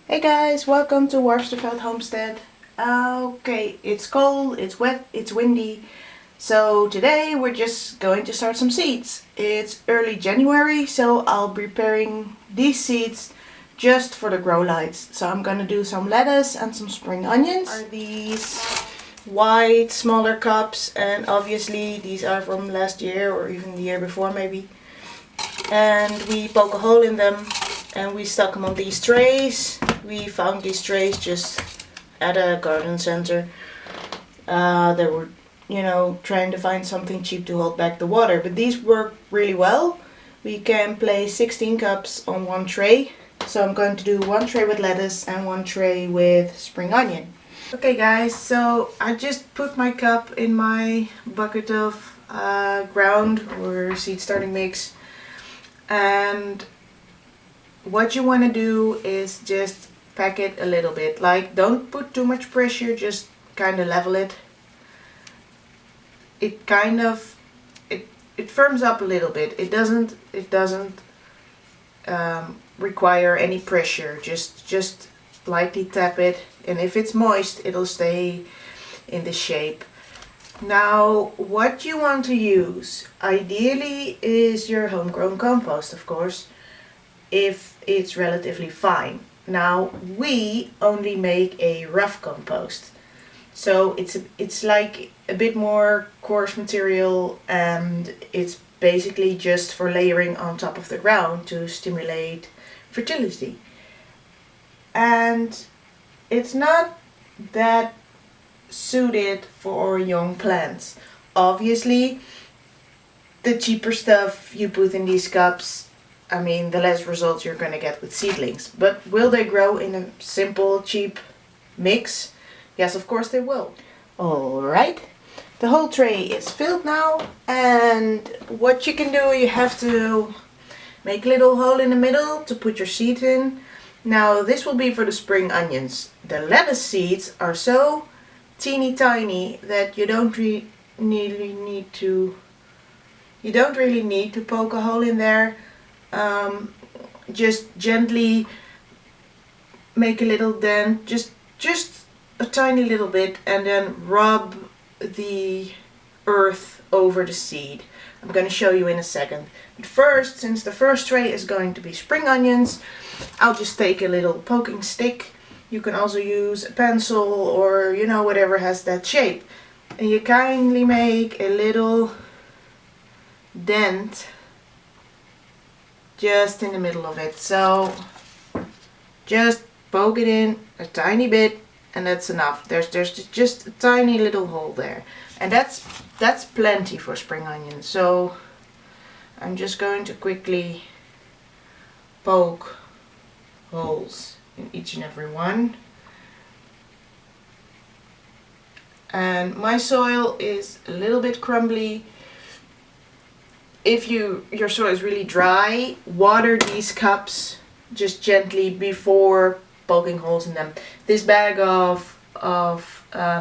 Hey guys, welcome to Worsterveld Homestead. Okay, it's cold, it's wet, it's windy. So today we're just going to start some seeds. It's early January, so I'll be preparing these seeds just for the grow lights. So I'm gonna do some lettuce and some spring onions. Are these white, smaller cups, and obviously these are from last year or even the year before maybe. And we poke a hole in them and we stuck them on these trays. We found these trays just at a garden center. They were, trying to find something cheap to hold back the water, but these work really well. We can place 16 cups on one tray. So I'm going to do one tray with lettuce and one tray with spring onion. Okay guys, so I just put my cup in my bucket of ground or seed starting mix. And what you want to do is just pack it a little bit. Like, don't put too much pressure, just kind of level it. It kind of it firms up a little bit. It doesn't require any pressure. Just lightly tap it, and if it's moist, it'll stay in the shape. Now, what you want to use ideally is your homegrown compost, of course, if it's relatively fine. Now, we only make a rough compost, so it's like a bit more coarse material, and it's basically just for layering on top of the ground to stimulate fertility. And it's not that suited for young plants. Obviously, the cheaper stuff you put in these cups, I mean, the less results you're going to get with seedlings. But will they grow in a simple, cheap mix? Yes, of course they will. Alright, the whole tray is filled now, and what you can do, you have to make a little hole in the middle to put your seed in. Now, this will be for the spring onions. The lettuce seeds are so teeny tiny that you don't really need to poke a hole in there. Just gently make a little dent, just a tiny little bit, and then rub the earth over the seed. I'm going to show you in a second. But first, since the first tray is going to be spring onions, I'll just take a little poking stick. You can also use a pencil or, whatever has that shape. And you kindly make a little dent just in the middle of it. So just poke it in a tiny bit, and that's enough. There's just a tiny little hole there. And that's plenty for spring onions. So I'm just going to quickly poke holes in each and every one. And my soil is a little bit crumbly. If your soil is really dry, water these cups just gently before poking holes in them. This bag of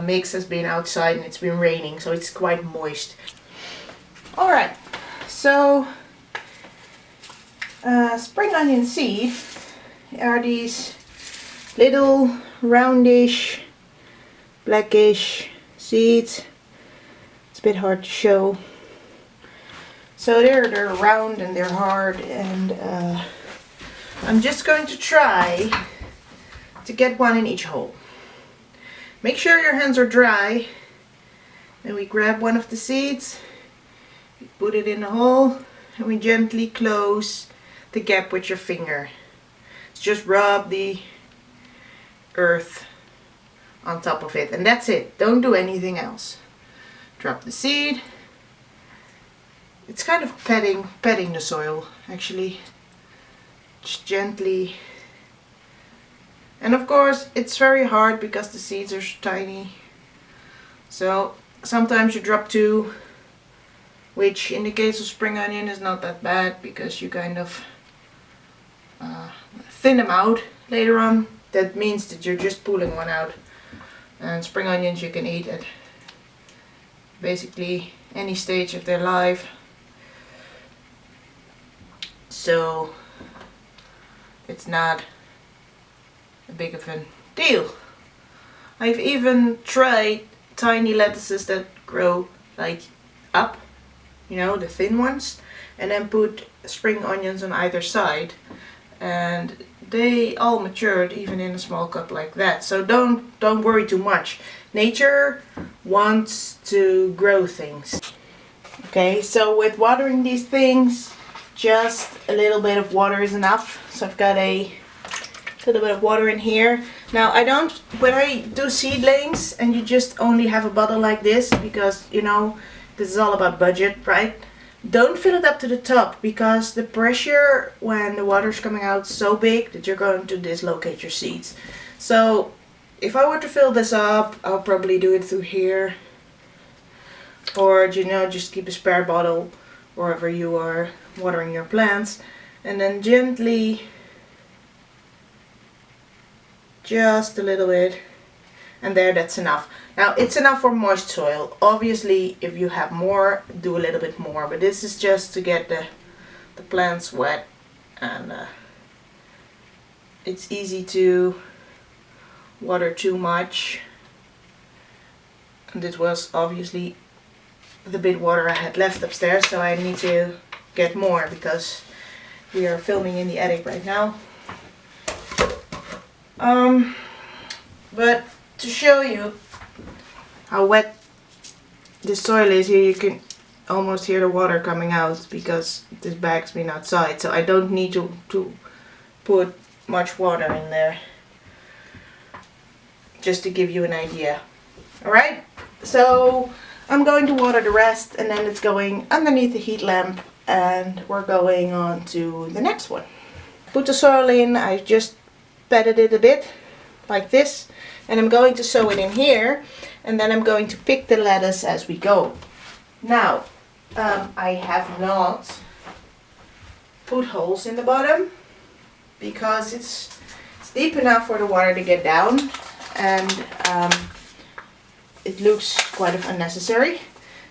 mix has been outside and it's been raining, so it's quite moist. Alright, so spring onion seed are these little roundish, blackish seeds. It's a bit hard to show. So they're round and they're hard, and I'm just going to try to get one in each hole. Make sure your hands are dry. Then we grab one of the seeds, we put it in the hole, and we gently close the gap with your finger. Just rub the earth on top of it, and that's it. Don't do anything else. Drop the seed. It's kind of petting the soil, actually. Just gently. And of course, it's very hard because the seeds are tiny. So sometimes you drop two, which in the case of spring onion is not that bad because you kind of thin them out later on. That means that you're just pulling one out. And spring onions you can eat at basically any stage of their life. So it's not a big of a deal. I've even tried tiny lettuces that grow like up, you know, the thin ones, and then put spring onions on either side, and they all matured even in a small cup like that. So don't worry too much. Nature wants to grow things. Okay, so with watering these things, just a little bit of water is enough. So I've got a little bit of water in here. Now when I do seedlings and you just only have a bottle like this, because you know, this is all about budget, right? Don't fill it up to the top, because the pressure when the water's coming out is so big that you're going to dislocate your seeds. So if I were to fill this up, I'll probably do it through here. Or, you know, just keep a spare bottle wherever you are watering your plants. And then gently, just a little bit. And there, that's enough. Now, it's enough for moist soil. Obviously, if you have more, do a little bit more. But this is just to get the plants wet. And it's easy to water too much. And this was obviously the bit water I had left upstairs, so I need to get more because we are filming in the attic right now. But to show you how wet the soil is, here you can almost hear the water coming out because this bag's been outside, so I don't need to put much water in there, just to give you an idea. Alright, so I'm going to water the rest, and then it's going underneath the heat lamp, and we're going on to the next one. Put the soil in, I just patted it a bit like this, and I'm going to sow it in here, and then I'm going to pick the lettuce as we go. Now, I have not put holes in the bottom because it's deep enough for the water to get down, and it looks quite unnecessary.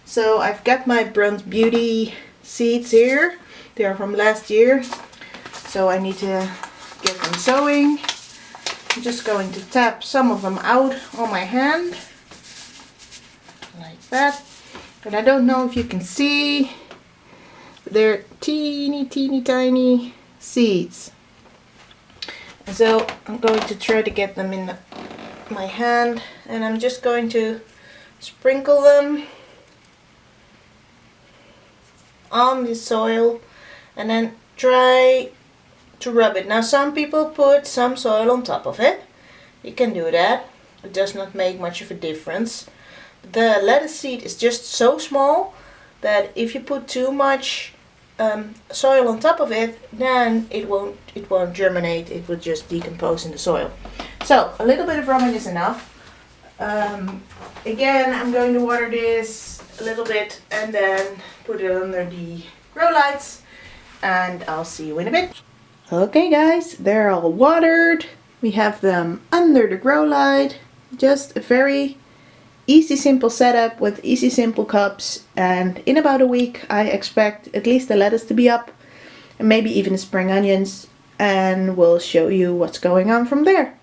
So I've got my Bronze Beauty seeds here. They are from last year, so I need to get them sowing. I'm just going to tap some of them out on my hand like that. And I don't know if you can see, but they're teeny tiny seeds. And so I'm going to try to get them in my hand, and I'm just going to sprinkle them on the soil and then try to rub it. Now, some people put some soil on top of it. You can do that. It does not make much of a difference. The lettuce seed is just so small that if you put too much soil on top of it, then it won't germinate. It will just decompose in the soil. So a little bit of rubbing is enough. Again, I'm going to water this a little bit and then put it under the grow lights, and I'll see you in a bit. Okay guys, they're all watered. We have them under the grow light. Just a very easy, simple setup with easy, simple cups, and in about a week I expect at least the lettuce to be up, and maybe even the spring onions, and we'll show you what's going on from there.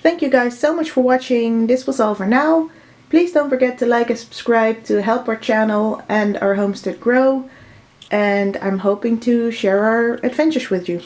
Thank you guys so much for watching. This was all for now. Please don't forget to like and subscribe to help our channel and our homestead grow, and I'm hoping to share our adventures with you.